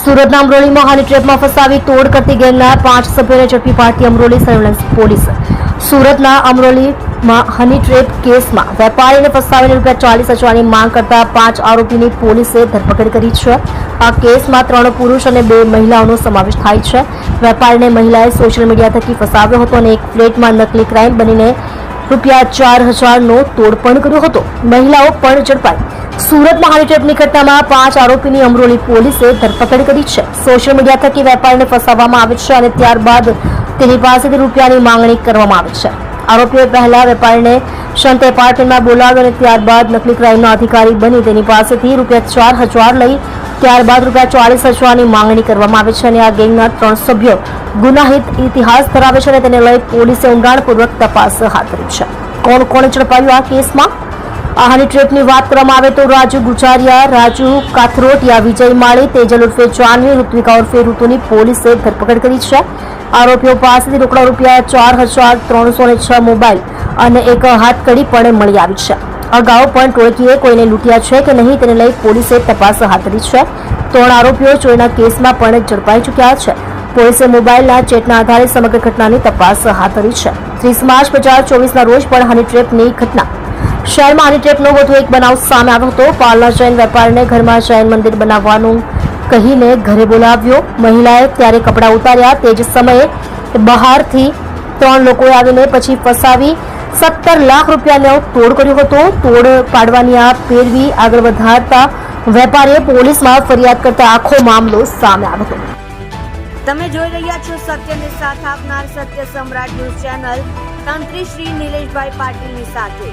સુરતના અમરોલીમાં હની ટ્રેપમાં ફસાવી તોડ કરતી ગેંગના 5 સભ્યોને ઝડપી પાડતી અમરોલી સર્વેલન્સ પોલીસ. સુરતના અમરોલીમાં હની ટ્રેપ કેસમાં વેપારીને ફસાવીને ₹40,000ની માંગ કરતા 5 આરોપીની પોલીસે ધરપકડ કરી છે. આ કેસમાં 3 પુરુષ અને 2 મહિલાઓનો સમાવેશ થાય છે. વેપારીને મહિલાએ સોશિયલ મીડિયા થકી ફસાવ્યો હતો અને એક ફ્લેટમાં નકલી ક્રાઇમ બનીને ₹4,000નો તોડ પણ કર્યો હતો. મહિલાઓ પણ ઝડપાઈ. સુરતમાં હની ટ્રેપની ઘટનામાં 5 આરોપીની અમરોલી પોલીસે ધરપકડ કરી છે. સોશિયલ મીડિયા થકી વેપારીને ફસાવવામાં આવે છે અને ત્યારબાદ તેની પાસેથી રૂપિયાની માંગણી કરવામાં આવે છે. આરોપીઓએ પહેલા વેપારીને શાંત એપાર્ટમેન્ટમાં બોલાવ્યો અને ત્યારબાદ નકલી ક્રાઇમના અધિકારી બની તેની પાસેથી ₹4,000 લઈ ત્યારબાદ ₹40,000ની માંગણી કરવામાં આવે છે અને આ ગેંગના 3 સભ્યો ગુનાહિત ઇતિહાસ ધરાવે છે અને તેને લઈ પોલીસે ઊંડાણપૂર્વક તપાસ હાથ ધરી છે. કોણ કોણે ઝડપાયું આ કેસમાં? આ હની ટ્રેપની વાત કરવામાં આવે તો રાજુ ગુજારિયા, રાજુ કાથરોટિયા, વિજય માળી, તેજલ ઉર્ફે જાનવી, ઋત્વિકા ઉર્ફે ઋતુની પોલીસે ધરપકડ કરી છે. આરોપીઓ પાસેથી રોકડા ₹4,306 મોબાઈલ અને એક હાથકડી પણ મળી આવી છે. અગાઉ પણ ટોળકીએ કોઈને લૂંટ્યા છે કે નહીં તેને લઈ પોલીસે તપાસ હાથ ધરી છે. 3 આરોપીઓ ચોરીના કેસમાં પણ ઝડપાઈ ચૂક્યા છે. પોલીસે મોબાઈલના ચેટના આધારે સમગ્ર ઘટનાની તપાસ હાથ ધરી છે. 30 માર્ચ 2024ના રોજ પણ હની ટ્રેપની ઘટના શહેરમાં હની ટ્રેપનો વધુ એક બનાવ સામે આવ્યો હતો. પાલના જૈન વેપારીને ઘરમાં જૈન મંદિર બનાવવાનું કહીને ઘરે બોલાવ્યો. મહિલાએ ત્યારે કપડાં ઉતાર્યા. તે જ સમયે બહારથી 3 લોકોએ આવીને પછી ફસાવી ₹17 લાખ તોડ કર્યો હતો. તોડ પાડવાની આ પેરવી આગળ વધારતા વેપારીએ પોલીસમાં ફરિયાદ કરતા આખો મામલો સામે આવ્યો હતો. તમે જોઈ રહ્યા છો સત્યને સાથ આપનાર સત્ય સમ્રાટ ન્યૂઝ ચેનલ તંત્રી શ્રી નિલેશભાઈ પાટીલની સાથે.